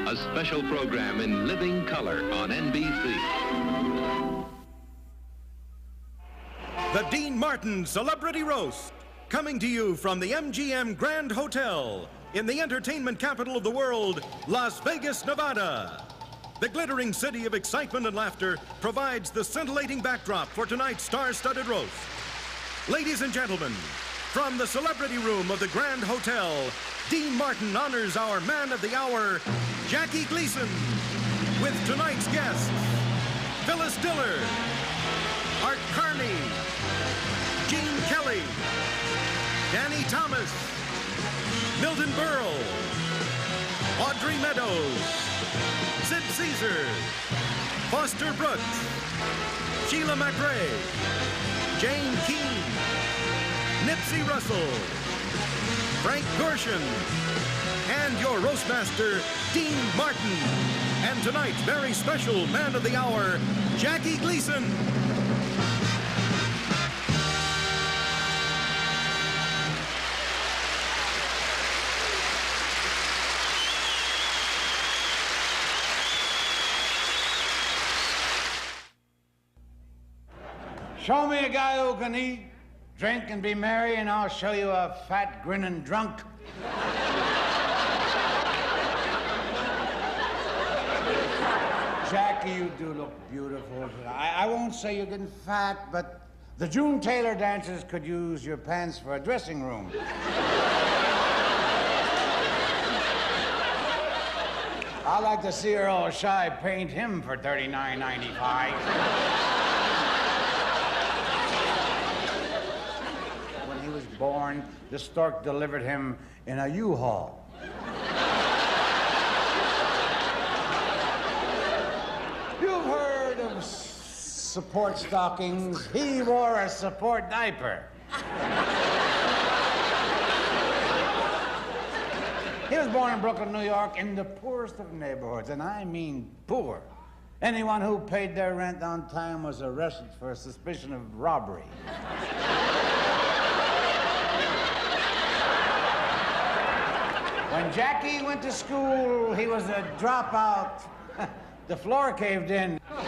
a special program in living color on NBC. The Dean Martin Celebrity Roast, coming to you from the MGM Grand Hotel in the entertainment capital of the world, Las Vegas, Nevada. The glittering city of excitement and laughter provides the scintillating backdrop for tonight's star-studded roast. Ladies and gentlemen, from the celebrity room of the Grand Hotel, Dean Martin honors our man of the hour, Jackie Gleason, with tonight's guests, Phyllis Diller, Art Carney, Gene Kelly, Danny Thomas, Milton Berle, Audrey Meadows, Sid Caesar, Foster Brooks, Sheila McRae, Jane Keane, Nipsey Russell, Frank Gorshin, and your roastmaster, Dean Martin. And tonight's very special man of the hour, Jackie Gleason. Show me a guy who can eat, drink, and be merry, and I'll show you a fat, grinning drunk. Jackie, you do look beautiful. I won't say you're getting fat, but the June Taylor dancers could use your pants for a dressing room. I'd like to see Earl Shy paint him for $39.95. Born, the stork delivered him in a U-Haul. You've heard of support stockings. He wore a support diaper. He was born in Brooklyn, New York, in the poorest of neighborhoods, and I mean poor. Anyone who paid their rent on time was arrested for a suspicion of robbery. When Jackie went to school, he was a dropout. The floor caved in. The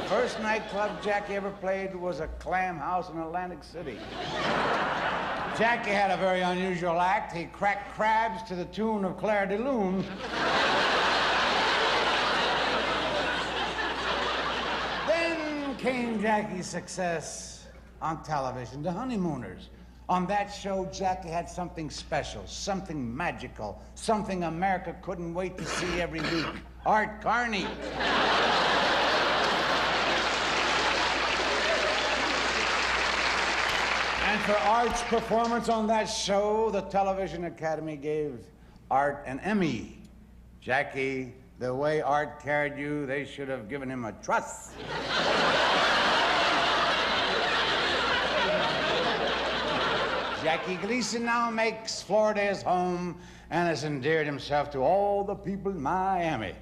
first nightclub Jackie ever played was a clam house in Atlantic City. Jackie had a very unusual act. He cracked crabs to the tune of Claire de Lune. Then came Jackie's success on television, The Honeymooners. On that show, Jackie had something special, something magical, something America couldn't wait to see every week. Art Carney. And for Art's performance on that show, the Television Academy gave Art an Emmy. Jackie, the way Art carried you, they should have given him a truss. Jackie Gleason now makes Florida his home and has endeared himself to all the people in Miami.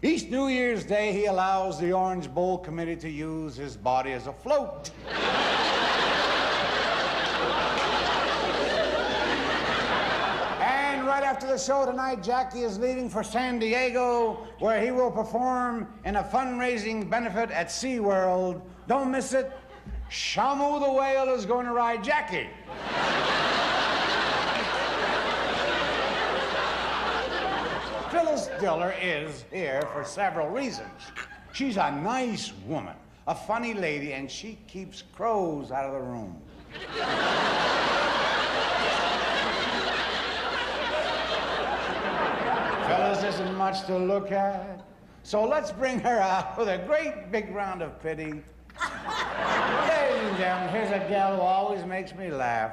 Each New Year's Day, he allows the Orange Bowl Committee to use his body as a float. And right after the show tonight, Jackie is leaving for San Diego, where he will perform in a fundraising benefit at SeaWorld. Don't miss it. Shamu the whale is going to ride Jackie. Phyllis Diller is here for several reasons. She's a nice woman, a funny lady, and she keeps crows out of the room. Phyllis isn't much to look at, so let's bring her out with a great big round of pity. Ladies and gentlemen, here's a gal who always makes me laugh.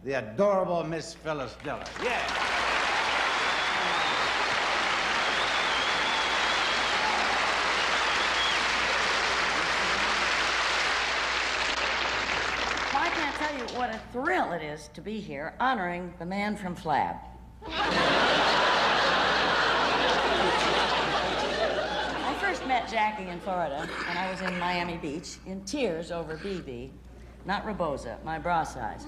The adorable Miss Phyllis Diller. Yeah. Well, I can't tell you what a thrill it is to be here honoring the man from Flab. I first met Jackie in Florida when I was in Miami Beach, in tears over BB, not Reboza, my bra size.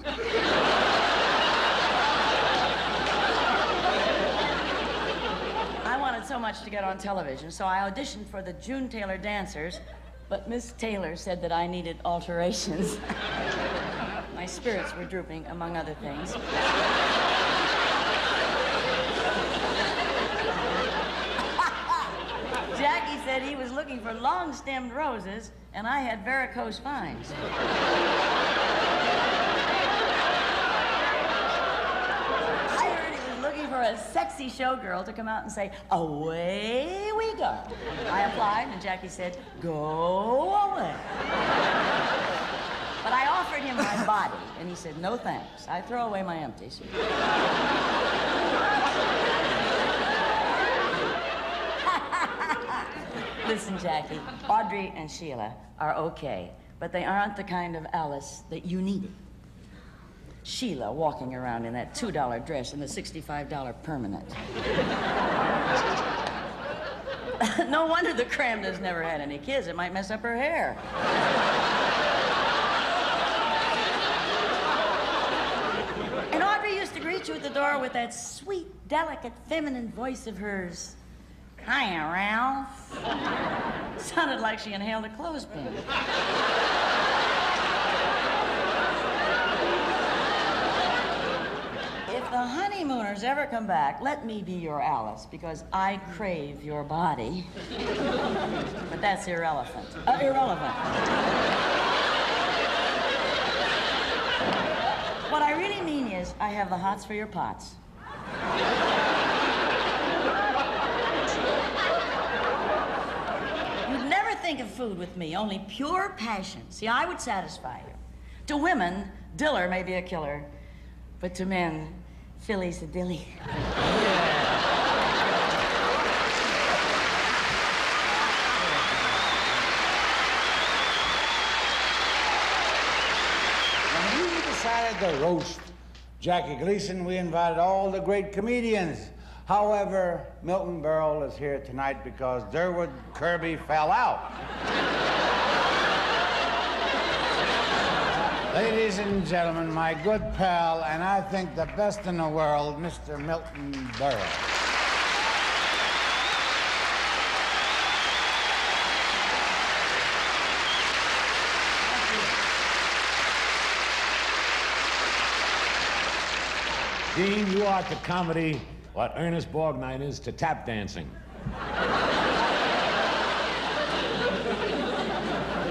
much to get on television, so I auditioned for the June Taylor Dancers, but Miss Taylor said that I needed alterations. My spirits were drooping, among other things. Jackie said he was looking for long-stemmed roses, and I had varicose veins. I heard he was looking for a sexy showgirl to come out and say, "Away we go." I applied, and Jackie said, "Go away." But I offered him my body, and he said, "No thanks. I throw away my empties." Listen, Jackie, Audrey and Sheila are okay, but they aren't the kind of Alice that you needed. Sheila walking around in that $2 dress and the $65 permanent. No wonder the Cramdens never had any kids. It might mess up her hair. And Audrey used to greet you at the door with that sweet, delicate, feminine voice of hers. "Hiya, Ralph." Sounded like she inhaled a clothespin. If the honeymooners ever come back, let me be your Alice, because I crave your body. But that's irrelevant. Irrelevant. What I really mean is, I have the hots for your pots. You'd never think of food with me, only pure passion. See, I would satisfy you. To women, diller may be a killer, but to men, Philly's a dilly. When we decided to roast Jackie Gleason, we invited all the great comedians. However, Milton Berle is here tonight because Durwood Kirby fell out. Ladies and gentlemen, my good pal, and I think the best in the world, Mr. Milton Berle. Dean, you are to comedy what Ernest Borgnine is to tap dancing.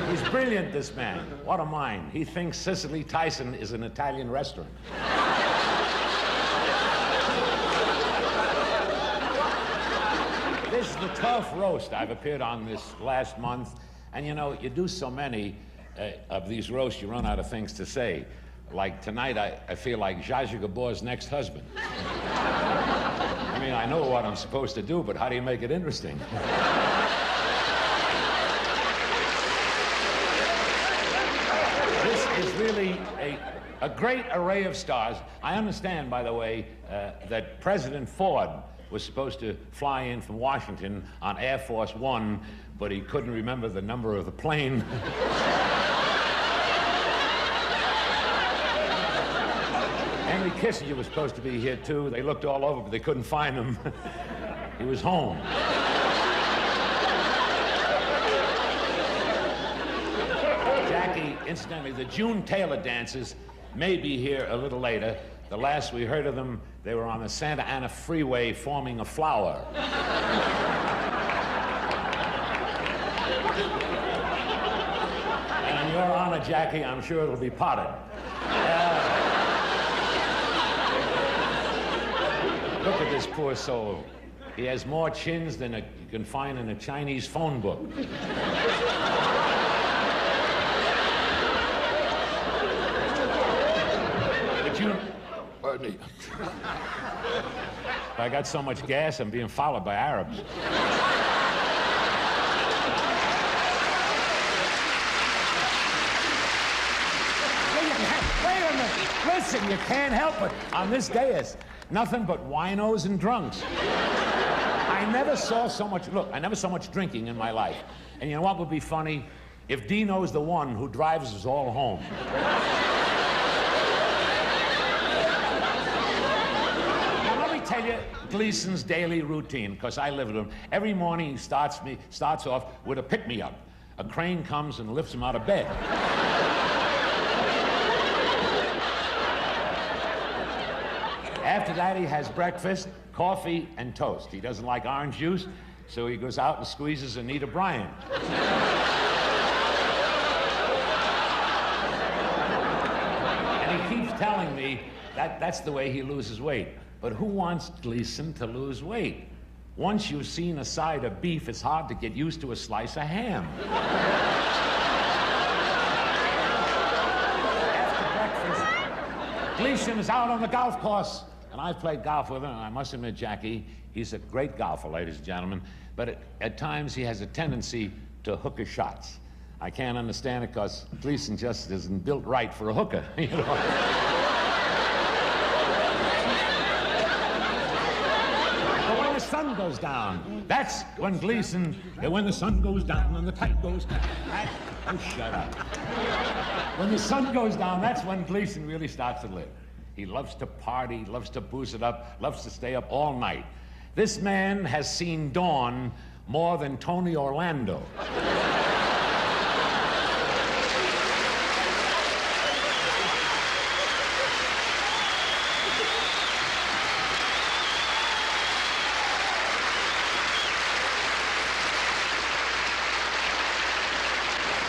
He's brilliant, this man. What a mind. He thinks Cicely Tyson is an Italian restaurant. This is the 12th roast I've appeared on this last month. And you know, you do so many of these roasts, you run out of things to say. Like tonight, I feel like Zsa Zsa Gabor's next husband. I mean, I know what I'm supposed to do, but how do you make it interesting? This is really a great array of stars. I understand, by the way, that President Ford was supposed to fly in from Washington on Air Force One, but he couldn't remember the number of the plane. Henry Kissinger was supposed to be here, too. They looked all over, but they couldn't find him. He was home. Jackie, incidentally, the June Taylor Dancers may be here a little later. The last we heard of them, they were on the Santa Ana Freeway forming a flower. And in your honor, Jackie, I'm sure it'll be potted. Look at this poor soul. He has more chins than you can find in a Chinese phone book. But you... Pardon me. I got so much gas, I'm being followed by Arabs. Wait a minute. Listen, you can't help it. On this dais, nothing but winos and drunks. I never saw so much, look, I never saw much drinking in my life. And you know what would be funny? If Dino's the one who drives us all home. Now, let me tell you, Gleason's daily routine, because I live with him. Every morning he starts off with a pick-me-up. A crane comes and lifts him out of bed. After that, he has breakfast, coffee, and toast. He doesn't like orange juice, so he goes out and squeezes Anita Bryant. And he keeps telling me that that's the way he loses weight. But who wants Gleason to lose weight? Once you've seen a side of beef, it's hard to get used to a slice of ham. After breakfast, Gleason is out on the golf course. And I've played golf with him, and I must admit, Jackie, he's a great golfer, ladies and gentlemen. But at times, he has a tendency to hook his shots. I can't understand it because Gleason just isn't built right for a hooker, you know. But when the sun goes down, that's when Gleason, when the sun goes down and the tide goes down. Oh, shut up. When the sun goes down, that's when Gleason really starts to live. He loves to party, loves to booze it up, loves to stay up all night. This man has seen dawn more than Tony Orlando.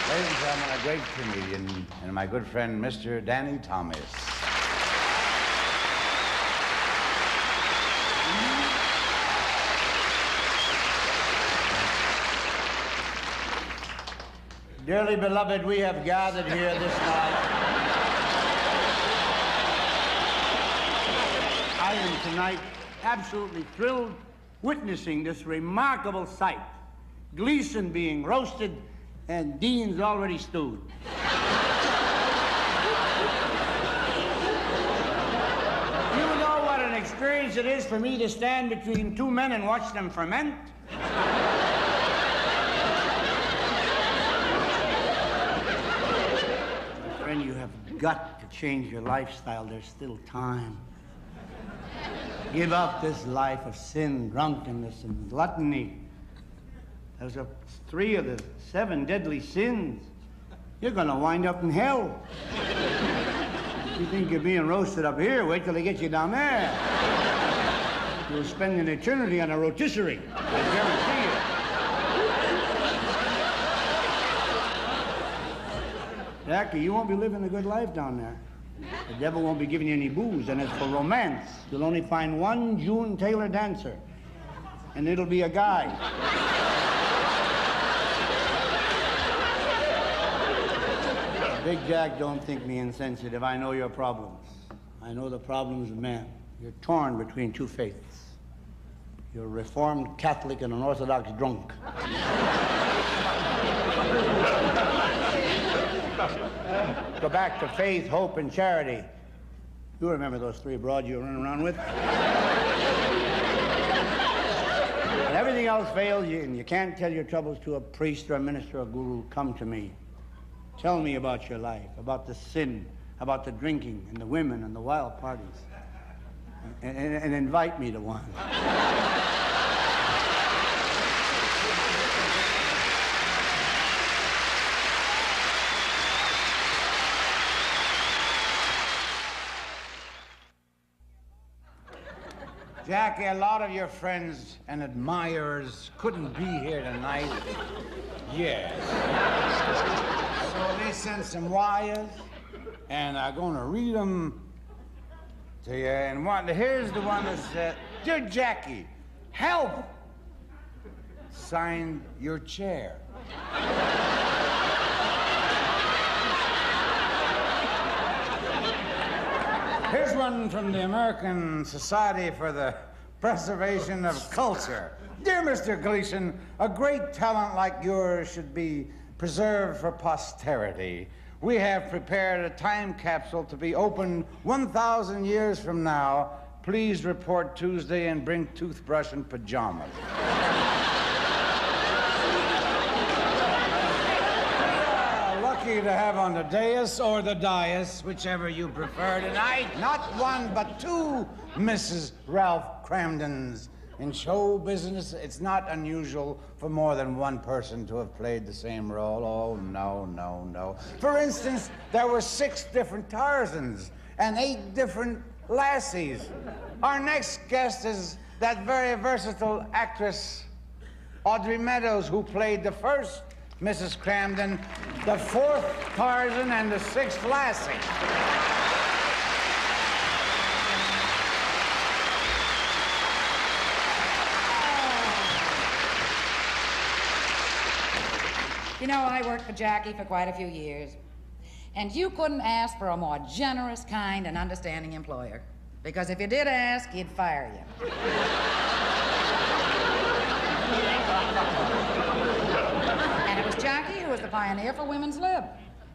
Ladies and gentlemen, a great comedian and my good friend, Mr. Danny Thomas. Dearly beloved, we have gathered here this night. I am tonight absolutely thrilled witnessing this remarkable sight. Gleason being roasted and Dean's already stewed. You know what an experience it is for me to stand between two men and watch them ferment? Friend, you have got to change your lifestyle. There's still time. Give up this life of sin, drunkenness, and gluttony. Those are 3 of the 7 deadly sins. You're going to wind up in hell. You think you're being roasted up here, wait till they get you down there. You'll spend an eternity on a rotisserie, I guarantee you. Jackie, you won't be living a good life down there. The devil won't be giving you any booze, and as for romance, you'll only find one June Taylor dancer, and it'll be a guy. Big Jack, don't think me insensitive. I know your problems. I know the problems of man. You're torn between 2 faiths. You're a Reformed Catholic and an Orthodox drunk. Go back to faith, hope, and charity. You remember those 3 broads you were running around with? When everything else fails, and you can't tell your troubles to a priest or a minister or a guru, come to me. Tell me about your life, about the sin, about the drinking and the women and the wild parties. And invite me to one. Jackie, a lot of your friends and admirers couldn't be here tonight. Yes. So they sent some wires, and I'm going to read them to you. And here's the one that said, "Dear Jackie, help! Signed, your chair." Here's one from the American Society for the Preservation of Culture. "Dear Mr. Gleason, a great talent like yours should be preserved for posterity. We have prepared a time capsule to be opened 1,000 years from now. Please report Tuesday and bring toothbrush and pajamas." lucky to have on the dais or the dais, whichever you prefer tonight, not one but two Mrs. Ralph Cramdens. In show business, it's not unusual for more than one person to have played the same role. Oh, no, no, no. For instance, there were 6 different Tarzans and 8 different Lassies. Our next guest is that very versatile actress, Audrey Meadows, who played the first Mrs. Cramden, the 4th Tarzan, and the 6th Lassie. You know, I worked for Jackie for quite a few years. And you couldn't ask for a more generous, kind, and understanding employer. Because if you did ask, he'd fire you. And it was Jackie who was the pioneer for women's lib.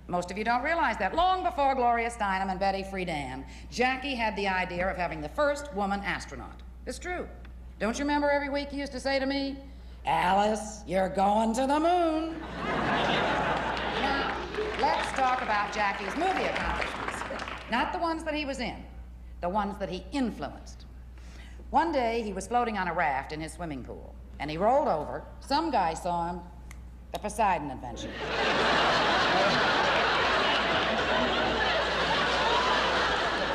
Most of you don't realize that. Long before Gloria Steinem and Betty Friedan, Jackie had the idea of having the first woman astronaut. It's true. Don't you remember every week he used to say to me, "Alice, you're going to the moon." Now, let's talk about Jackie's movie accomplishments. Not the ones that he was in, the ones that he influenced. One day, he was floating on a raft in his swimming pool, and he rolled over. Some guy saw him. The Poseidon Adventure.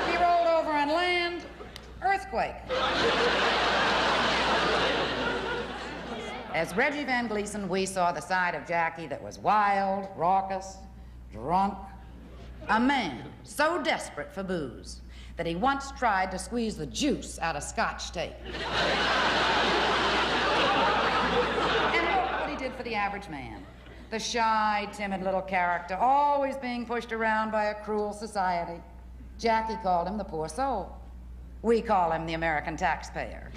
He rolled over on land. Earthquake. As Reggie Van Gleason, we saw the side of Jackie that was wild, raucous, drunk. A man so desperate for booze that he once tried to squeeze the juice out of Scotch tape. And look what he did for the average man. The shy, timid little character, always being pushed around by a cruel society. Jackie called him the poor soul. We call him the American taxpayer.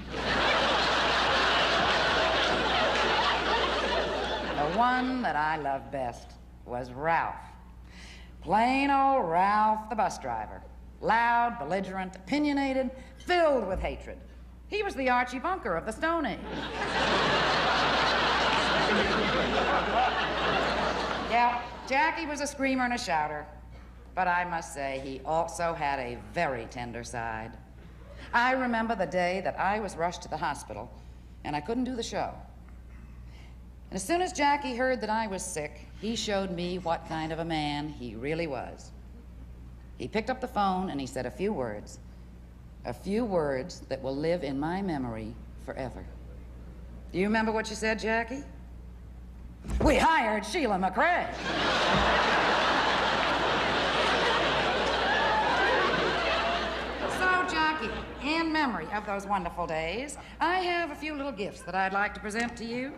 The one that I loved best was Ralph. Plain old Ralph, the bus driver. Loud, belligerent, opinionated, filled with hatred. He was the Archie Bunker of the Stone Age. Yeah, Jackie was a screamer and a shouter. But I must say, he also had a very tender side. I remember the day that I was rushed to the hospital, and I couldn't do the show. And as soon as Jackie heard that I was sick, he showed me what kind of a man he really was. He picked up the phone and he said a few words that will live in my memory forever. Do you remember what you said, Jackie? We hired Sheila McRae. So, Jackie, in memory of those wonderful days, I have a few little gifts that I'd like to present to you.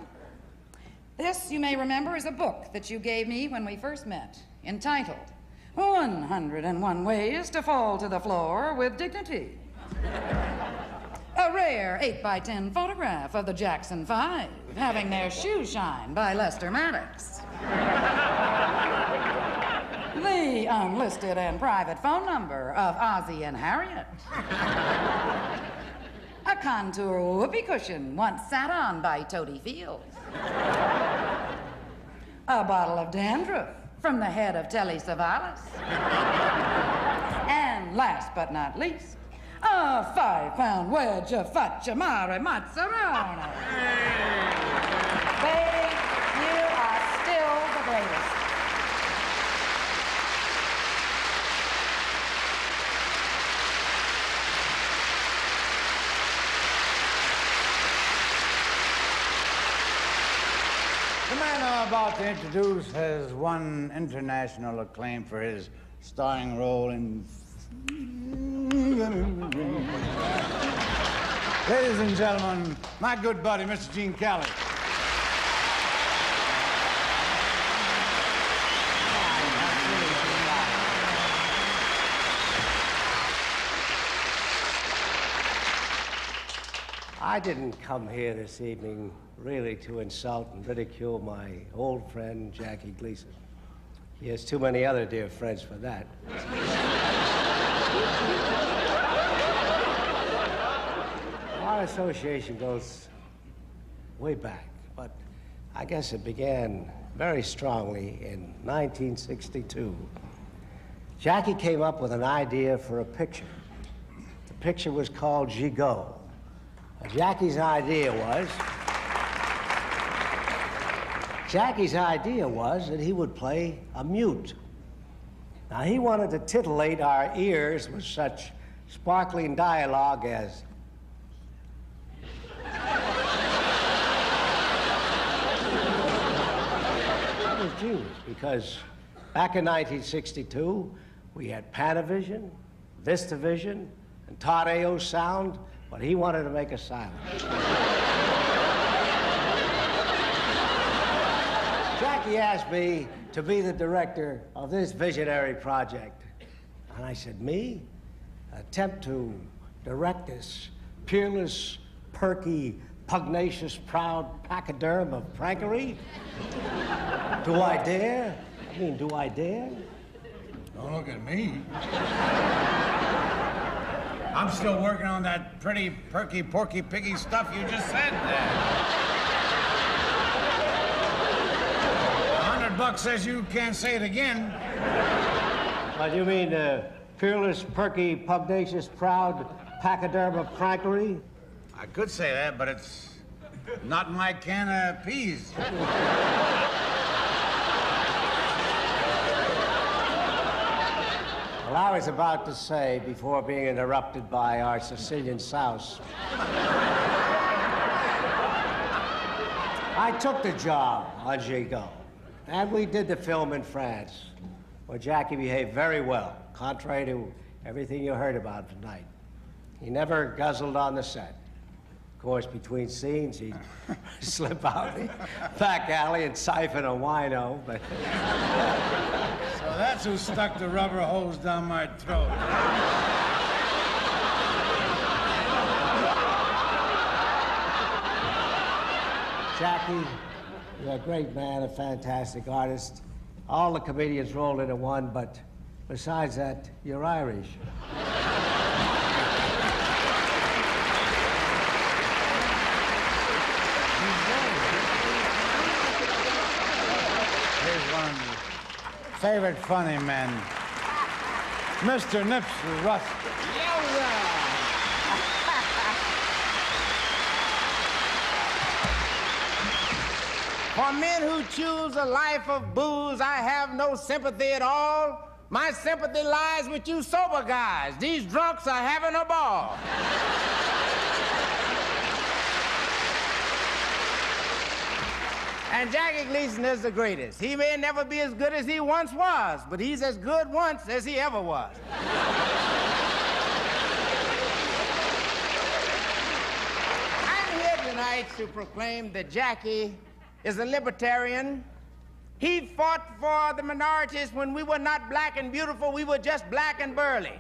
This, you may remember, is a book that you gave me when we first met, entitled 101 Ways to Fall to the Floor with Dignity. A rare 8x10 photograph of the Jackson 5 having their shoe shine by Lester Maddox. The unlisted and private phone number of Ozzie and Harriet. A contour whoopee cushion once sat on by Toady Fields. A bottle of dandruff from the head of Telly Savalas. And last but not least, a 5-pound wedge of facciamare mozzarella. Babe, you are still the greatest. The man I'm about to introduce has won international acclaim for his starring role in... Ladies and gentlemen, my good buddy, Mr. Gene Kelly. I didn't come here this evening really to insult and ridicule my old friend, Jackie Gleason. He has too many other dear friends for that. Our association goes way back, but I guess it began very strongly in 1962. Jackie came up with an idea for a picture. The picture was called Gigot. Jackie's idea was that he would play a mute. Now, he wanted to titillate our ears with such sparkling dialogue as... That was genius, because back in 1962, we had Panavision, VistaVision, and Todd A.O. sound, but he wanted to make a silent. Jackie asked me to be the director of this visionary project. And I said, me? Attempt to direct this peerless, perky, pugnacious, proud pachyderm of prankery? Do I dare? I mean, do I dare? Don't look at me. I'm still working on that pretty, perky, porky, piggy stuff you just said there. $100 says you can't say it again. What, you mean peerless, perky, pugnacious, proud pachyderm of prankery? I could say that, but it's not in my can of peas. Well, I was about to say, before being interrupted by our Sicilian souse, I took the job on Gigot, and we did the film in France, where Jackie behaved very well, contrary to everything you heard about tonight. He never guzzled on the set. Of course, between scenes, he'd slip out the back alley and siphon a wino, but... So that's who stuck the rubber hose down my throat. Jackie, you're a great man, a fantastic artist. All the comedians rolled into one, but besides that, you're Irish. Here's one of my favorite funny men, Mr. Nips Rusk. For men who choose a life of booze, I have no sympathy at all. My sympathy lies with you sober guys. These drunks are having a ball. And Jackie Gleason is the greatest. He may never be as good as he once was, but he's as good once as he ever was. I'm here tonight to proclaim that Jackie is a libertarian. He fought for the minorities when we were not black and beautiful, we were just black and burly.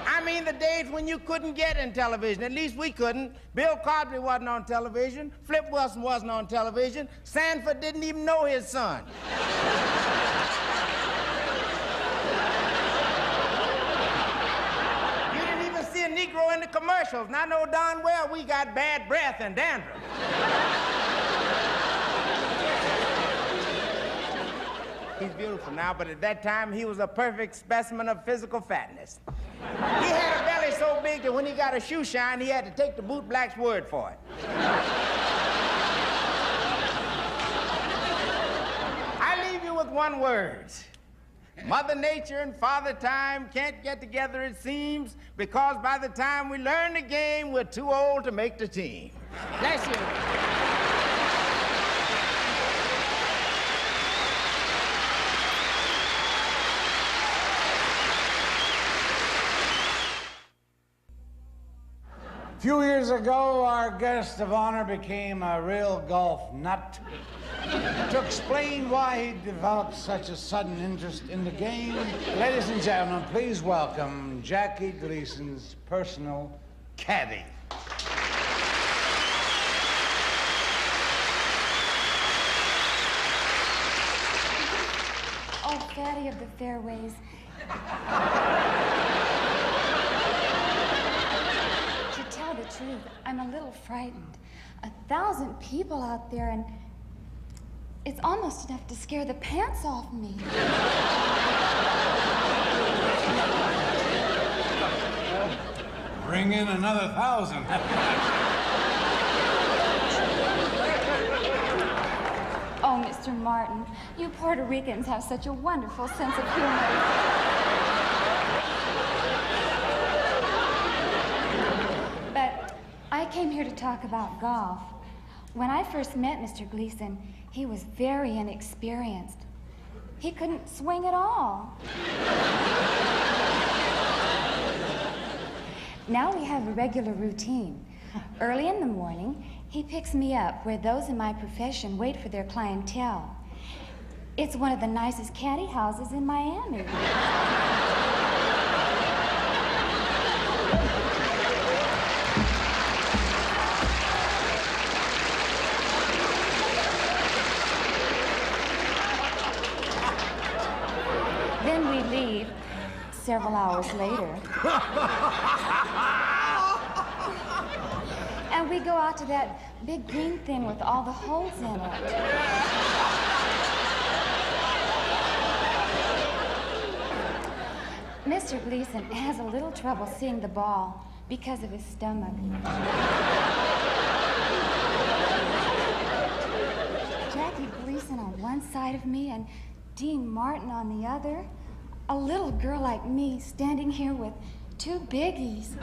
I mean the days when you couldn't get in television, at least we couldn't. Bill Cosby wasn't on television, Flip Wilson wasn't on television, Sanford didn't even know his son. You didn't even see a Negro in the commercials, and I know darn well we got bad breath and dandruff. He's beautiful now, but at that time, he was a perfect specimen of physical fatness. He had a belly so big that when he got a shoe shine, he had to take the bootblack's word for it. I leave you with one word. Mother Nature and Father Time can't get together, it seems, because by the time we learn the game, we're too old to make the team. Bless you. A few years ago, our guest of honor became a real golf nut. To explain why he developed such a sudden interest in the game, ladies and gentlemen, please welcome Jackie Gleason's personal caddy. Oh, fatty of the fairways. To tell the truth, I'm a little frightened. 1,000 people out there, and It's almost enough to scare the pants off me. Bring in another 1,000. Oh, Mr. Martin, you Puerto Ricans have such a wonderful sense of humor. But I came here to talk about golf. When I first met Mr. Gleason, he was very inexperienced. He couldn't swing at all. Now we have a regular routine. Early in the morning, he picks me up where those in my profession wait for their clientele. It's one of the nicest caddy houses in Miami. Then we leave several hours later. And we go out to that big green thing with all the holes in it. Mr. Gleason has a little trouble seeing the ball because of his stomach. Jackie Gleason on one side of me and Dean Martin on the other. A little girl like me standing here with two biggies.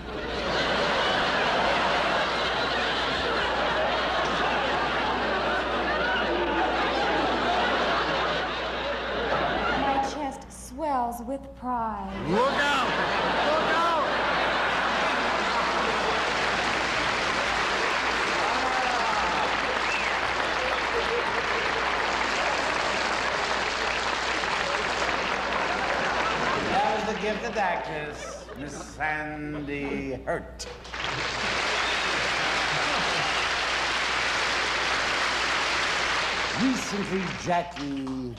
My chest swells with pride. Look out! Look out! That was the gifted actress, Miss Sandy Hurt. Recently, Jackie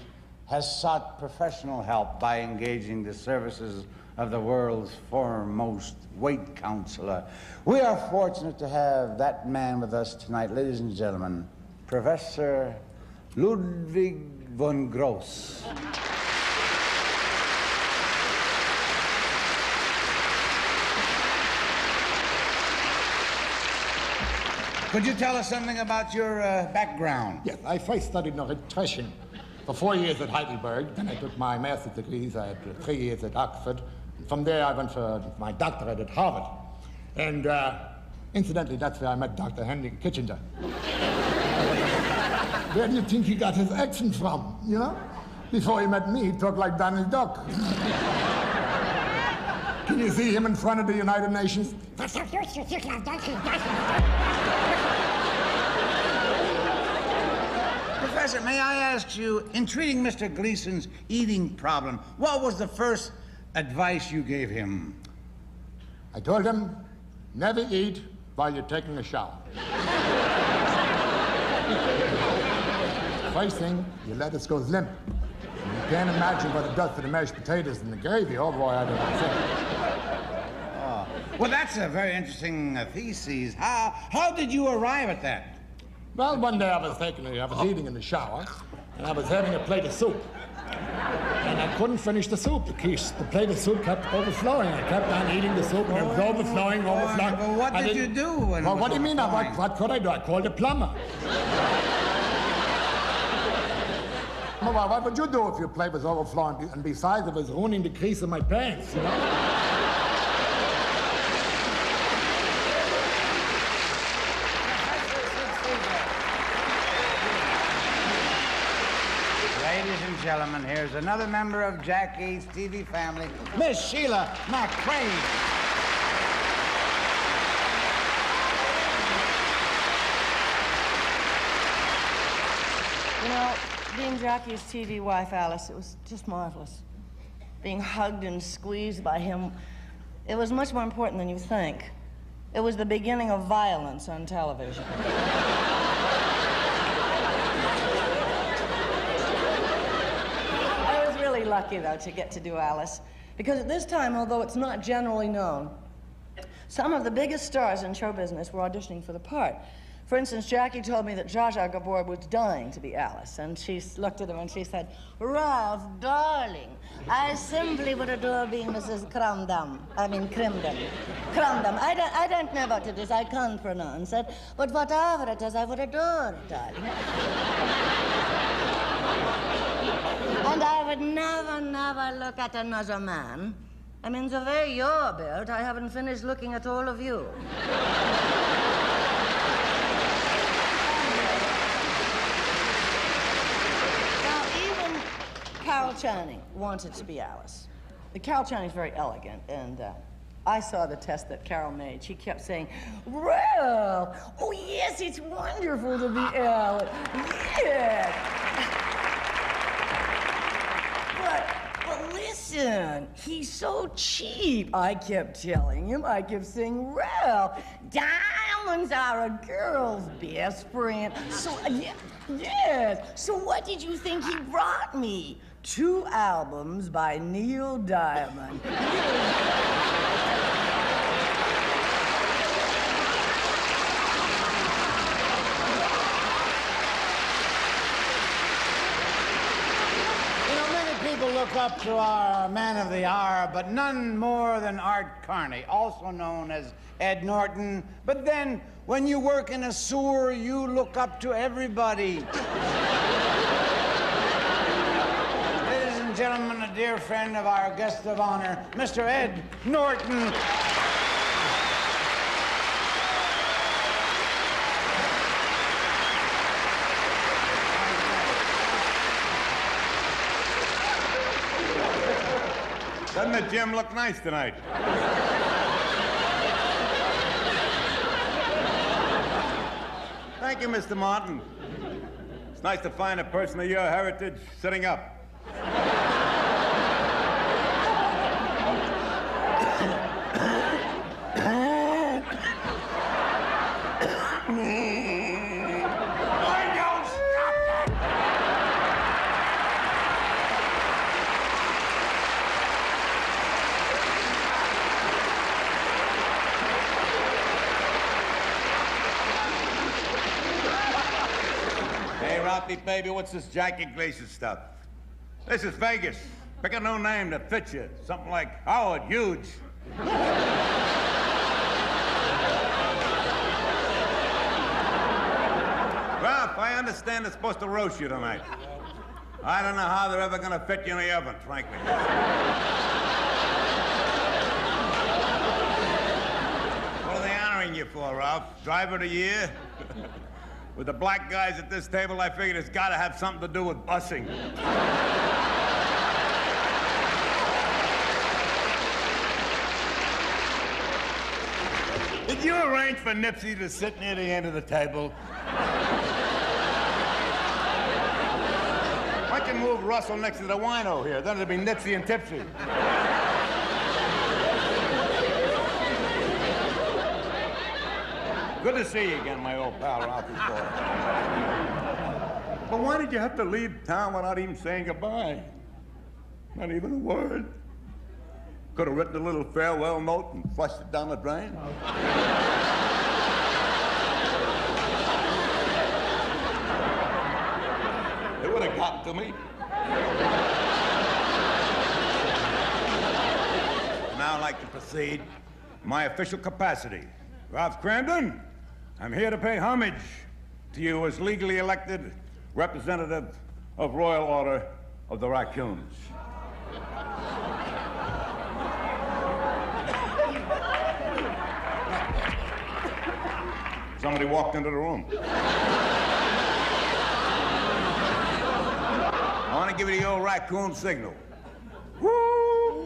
has sought professional help by engaging the services of the world's foremost weight counselor. We are fortunate to have that man with us tonight, ladies and gentlemen, Professor Ludwig von Gross. Could you tell us something about your background? Yes, I first studied nutrition for 4 years at Heidelberg. Then I took my master's degrees. I had 3 years at Oxford. From there, I went for my doctorate at Harvard. And incidentally, that's where I met Dr. Henry Kissinger. Where do you think he got his accent from, you know? Before he met me, he talked like Donald Duck. Can you see him in front of the United Nations? Professor, may I ask you, in treating Mr. Gleason's eating problem, what was the first advice you gave him? I told him, never eat while you're taking a shower. First thing, your lettuce goes limp. You can't imagine what it does to the mashed potatoes and the gravy. Oh boy, I don't know. Well, that's a very interesting thesis. How did you arrive at that? Well, one day I was eating in the shower, and I was having a plate of soup. And I couldn't finish the soup. The plate of soup kept overflowing. I kept on eating the soup, and it was overflowing. Well, what did you do when Well, what do you mean? What could I do? I called a plumber. Well, what would you do if your plate was overflowing? And besides, it was ruining the crease of my pants, you know? Ladies and gentlemen, here's another member of Jackie's TV family, Miss Sheila McCrae. You know, being Jackie's TV wife, Alice, it was just marvelous. Being hugged and squeezed by him, it was much more important than you think. It was the beginning of violence on television. I was really lucky, though, to get to do Alice, because at this time, although it's not generally known, some of the biggest stars in show business were auditioning for the part. For instance, Jackie told me that Zsa Zsa Gabor was dying to be Alice, and she looked at him and she said, Ralph, darling, I simply would adore being Mrs. Crumdum. I mean, Crimdon. Crumdum. I don't know what it is, I can't pronounce it, but whatever it is, I would adore it, darling. And I would never look at another man. I mean, the way you're built, I haven't finished looking at all of you. Carol Channing wanted to be Alice. Carol Channing's very elegant, and I saw the test that Carol made. She kept saying, Ralph, oh yes, it's wonderful to be Alice. Yes. But listen, he's so cheap. I kept telling him, I kept saying, Ralph, diamonds are a girl's best friend. So, yes. So what did you think he brought me? 2 albums by Neil Diamond. People look up to our man of the hour, but none more than Art Carney, also known as Ed Norton. But then, when you work in a sewer, you look up to everybody. Ladies and gentlemen, a dear friend of our guest of honor, Mr. Ed Norton. Doesn't the gym look nice tonight? Thank you, Mr. Martin. It's nice to find a person of your heritage sitting up. Baby, what's this Jackie Gleason stuff? This is Vegas. Pick a new name that fits you. Something like Howard Hughes. Ralph, I understand they're supposed to roast you tonight. I don't know how they're ever gonna fit you in the oven, frankly. What are they honoring you for, Ralph? Driver of the year? With the black guys at this table, I figured it's got to have something to do with busing. Did you arrange for Nipsey to sit near the end of the table? I can move Russell next to the wino here. Then it'll be Nipsey and Tipsy. Good to see you again, my old pal, Ralphie Boy. But why did you have to leave town without even saying goodbye? Not even a word. Could have written a little farewell note and flushed it down the drain. It would have gotten to me. Now I'd like to proceed in my official capacity. Ralph Crandon, I'm here to pay homage to you as legally elected representative of Royal Order of the Raccoons. Somebody walked into the room. I want to give you the old raccoon signal. Woo!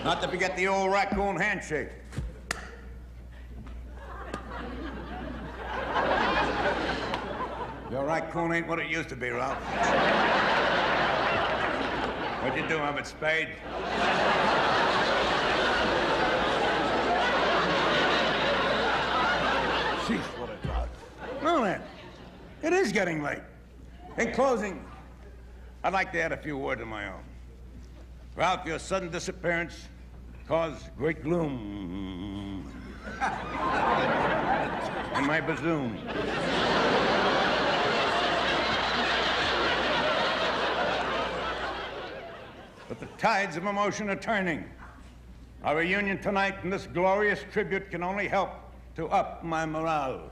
Not to forget the old raccoon handshake. Your raccoon ain't what it used to be, Ralph. What'd you do, Emmett Spade? Jeez, what a dog. Well then, it is getting late. In closing, I'd like to add a few words of my own. Ralph, your sudden disappearance caused great gloom. and my bassoon. But the tides of emotion are turning. Our reunion tonight and this glorious tribute can only help to up my morale.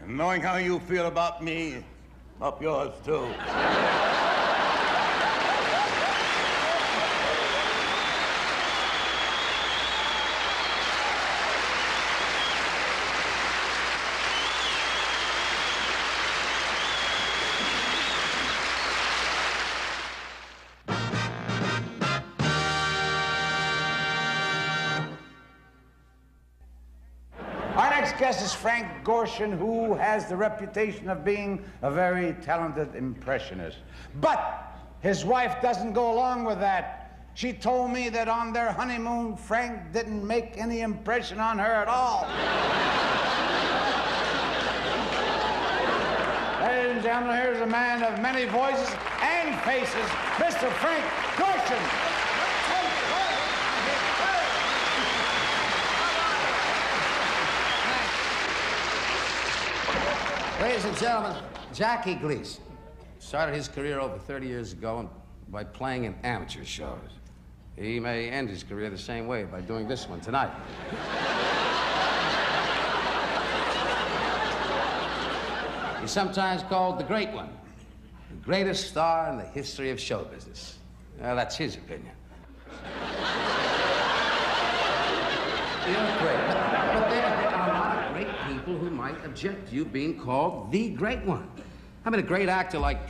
And knowing how you feel about me, up yours too. Our next guest is Frank Gorshin, who has the reputation of being a very talented impressionist. But his wife doesn't go along with that. She told me that on their honeymoon, Frank didn't make any impression on her at all. Ladies and gentlemen, here's a man of many voices and faces, Mr. Frank Gorshin. Ladies and gentlemen, Jackie Gleason started his career over 30 years ago by playing in amateur shows. He may end his career the same way by doing this one tonight. He's sometimes called the Great One, the greatest star in the history of show business. Well, that's his opinion. You're great, but there are a lot of great people who might object to you being called the Great One. I mean, a great actor like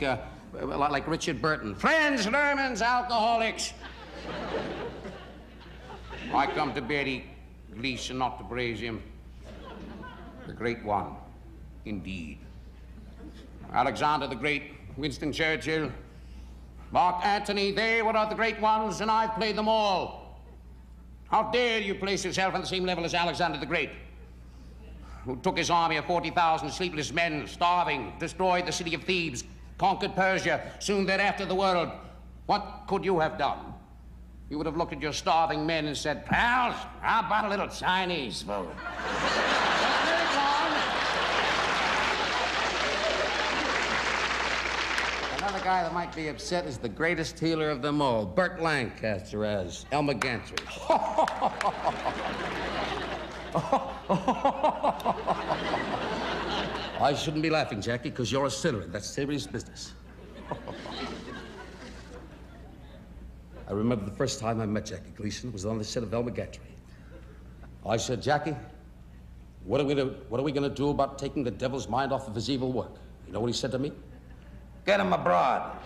Richard Burton. Friends, Lermans, alcoholics. I come to Betty Gleason not to praise him. The Great One, indeed. Alexander the Great, Winston Churchill, Mark Antony, they were the great ones, and I've played them all. How dare you place yourself on the same level as Alexander the Great, who took his army of 40,000 sleepless men, starving, destroyed the city of Thebes, conquered Persia, soon thereafter the world. What could you have done? You would have looked at your starving men and said, pals, how about a little Chinese food? Another guy that might be upset is the greatest healer of them all, Burt Lancaster as Elmer Gantry. I shouldn't be laughing, Jackie, because you're a sinner, and that's serious business. I remember the first time I met Jackie Gleason was on the set of Elmer Gantry. I said, Jackie, what are we going to do about taking the devil's mind off of his evil work? You know what he said to me? Get him abroad.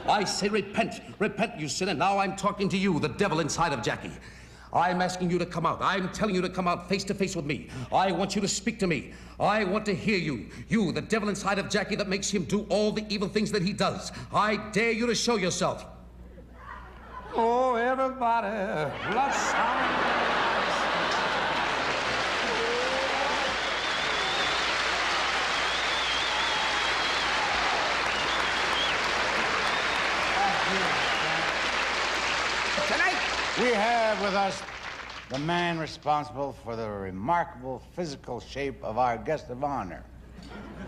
I say repent, repent, you sinner. Now I'm talking to you, the devil inside of Jackie. I'm asking you to come out. I'm telling you to come out face to face with me. I want you to speak to me. I want to hear you. You, the devil inside of Jackie that makes him do all the evil things that he does. I dare you to show yourself. Oh, everybody, let's sound. We have with us the man responsible for the remarkable physical shape of our guest of honor.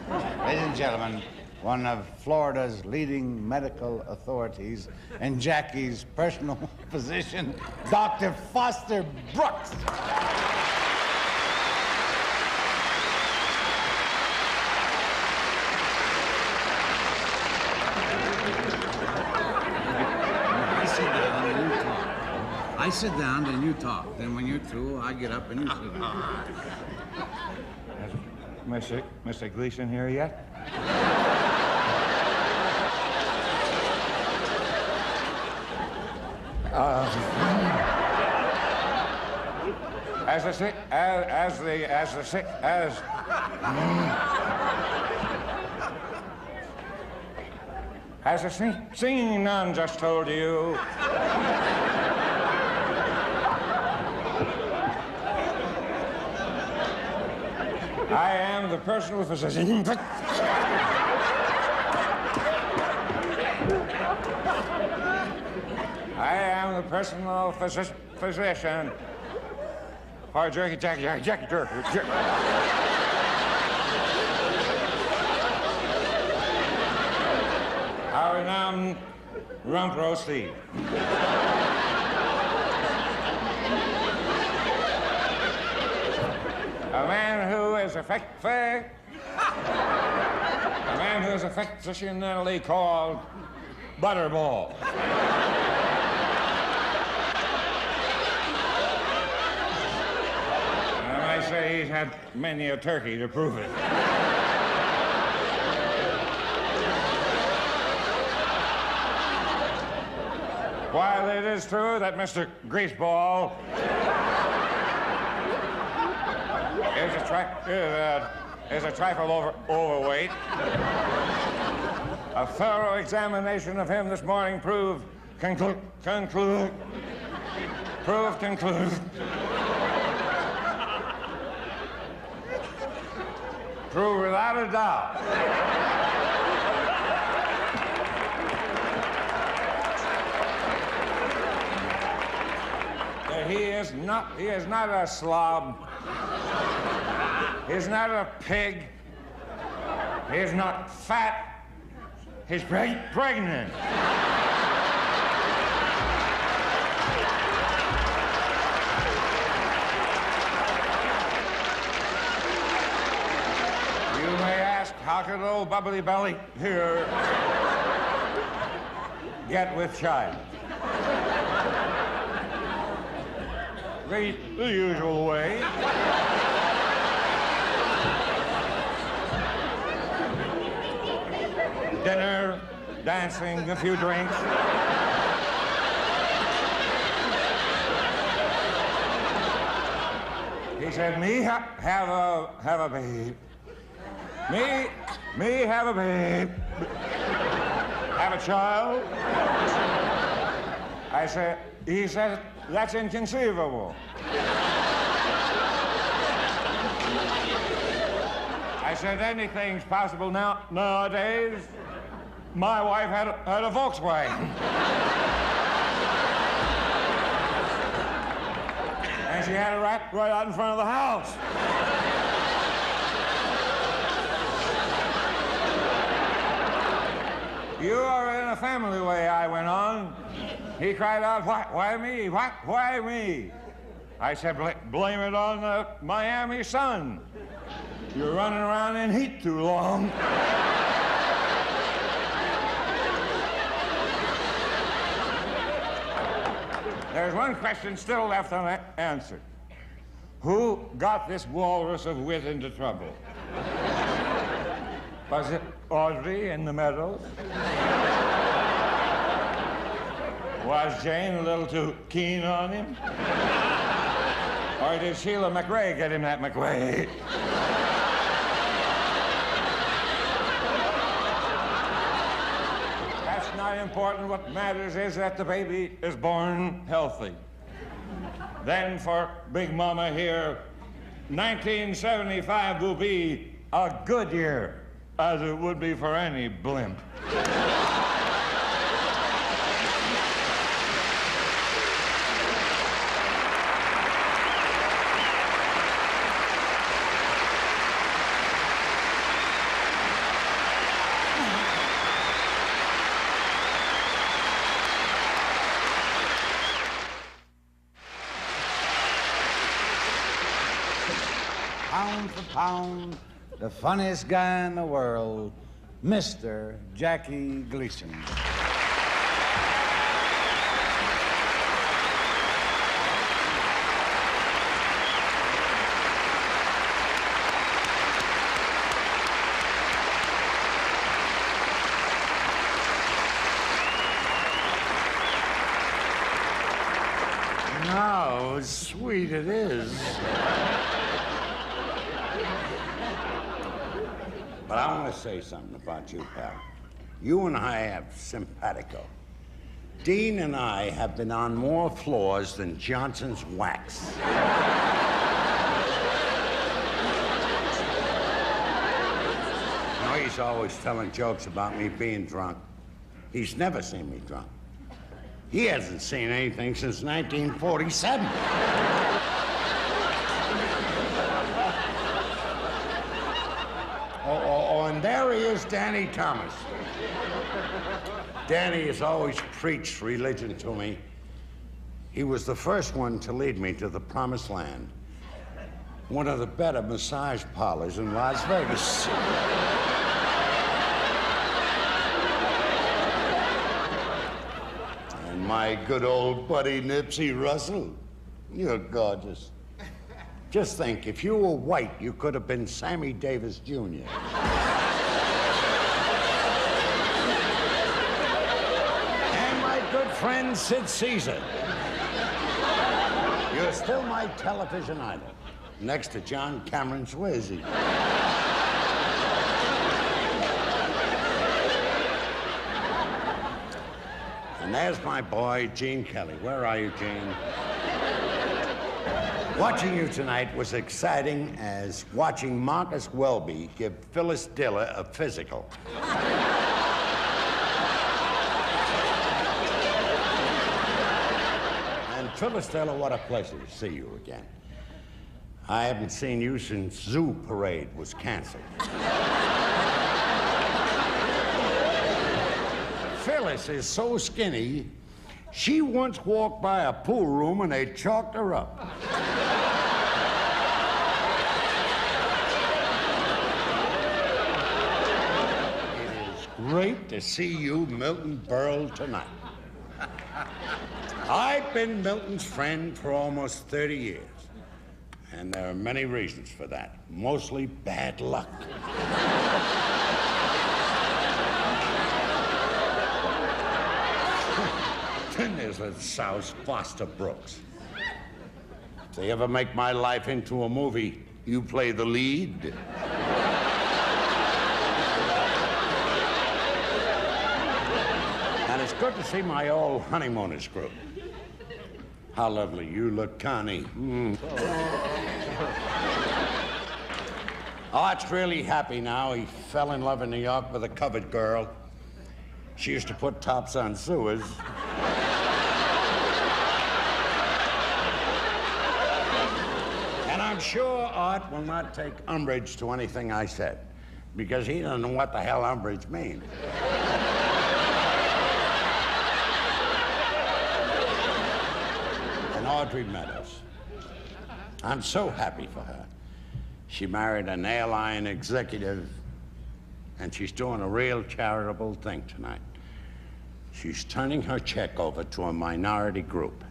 Ladies and gentlemen, one of Florida's leading medical authorities and Jackie's personal physician, Dr. Foster Brooks. I sit down, then you talk. Then when you're through, I get up and you sit down. Mr. Gleason here yet? As the singing nun just told you. I am the personal physician. I am the personal physician for Jackie Turkey. Our renowned rump roastie. A man who is affectionately called Butterball. And I might say he's had many a turkey to prove it. While it is true that Mr. Greaseball is a trifle overweight, a thorough examination of him this morning proved without a doubt that he is not a slob. He's not a pig. He's not fat. He's pregnant. You may ask, how could old Bubbly Belly here get with child? The usual way. Dinner, dancing, a few drinks. He said, me have a babe. Me have a babe. Have a child. He said, that's inconceivable. I said, anything's possible nowadays. My wife had a Volkswagen. And she had it right out in front of the house. You are in a family way, I went on. He cried out, why me? Why me? I said, blame it on the Miami sun. You're running around in heat too long. There's one question still left unanswered. Who got this walrus of wit into trouble? Was it Audrey in the meadows? Was Jane a little too keen on him? Or did Sheila McRae get him that McRae? That's not important. What matters is that the baby is born healthy. Then for Big Mama here, 1975 will be a good year, as it would be for any blimp. Pound for pound, the funniest guy in the world, Mr. Jackie Gleason. How sweet it is. But I want to say something about you, pal. You and I have simpatico. Dean and I have been on more floors than Johnson's wax. You know, he's always telling jokes about me being drunk. He's never seen me drunk. He hasn't seen anything since 1947. And there he is, Danny Thomas. Danny has always preached religion to me. He was the first one to lead me to the promised land. One of the better massage parlors in Las Vegas. And my good old buddy Nipsey Russell. You're gorgeous. Just think, if you were white, you could have been Sammy Davis Jr. And my good friend Sid Caesar. You're still my television idol, next to John Cameron Swayze. And there's my boy, Gene Kelly. Where are you, Gene? Watching you tonight was exciting as watching Marcus Welby give Phyllis Diller a physical. And Phyllis Diller, what a pleasure to see you again. I haven't seen you since Zoo Parade was canceled. Phyllis is so skinny, she once walked by a pool room and they chalked her up. It is great to see you, Milton Berle, tonight. I've been Milton's friend for almost 30 years, and there are many reasons for that, mostly bad luck. Then there's that South Foster Brooks. If they ever make my life into a movie, you play the lead. And it's good to see my old honeymooners group. How lovely you look, Connie. Art's really happy now. He fell in love in New York with a covered girl. She used to put tops on sewers. And I'm sure Art will not take umbrage to anything I said, because he doesn't know what the hell umbrage means. And Audrey Meadows. I'm so happy for her. She married an airline executive, and she's doing a real charitable thing tonight. She's turning her check over to a minority group,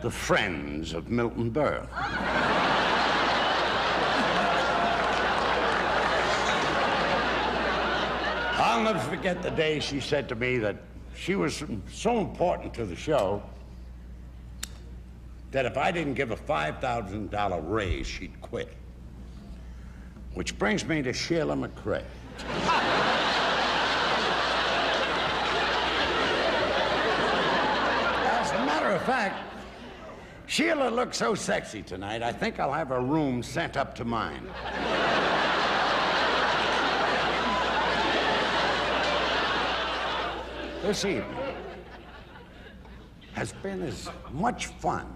the Friends of Milton Berle. I'll never forget the day she said to me that she was so important to the show that if I didn't give a $5,000 raise, she'd quit. Which brings me to Sheila McRae. As a matter of fact, Sheila looks so sexy tonight, I think I'll have her room sent up to mine. This evening has been as much fun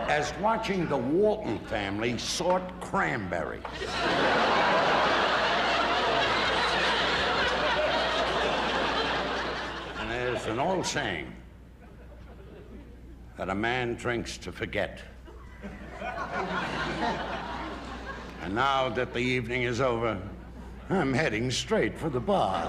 as watching the Walton family sort cranberries. And there's an old saying that a man drinks to forget. And now that the evening is over, I'm heading straight for the bar.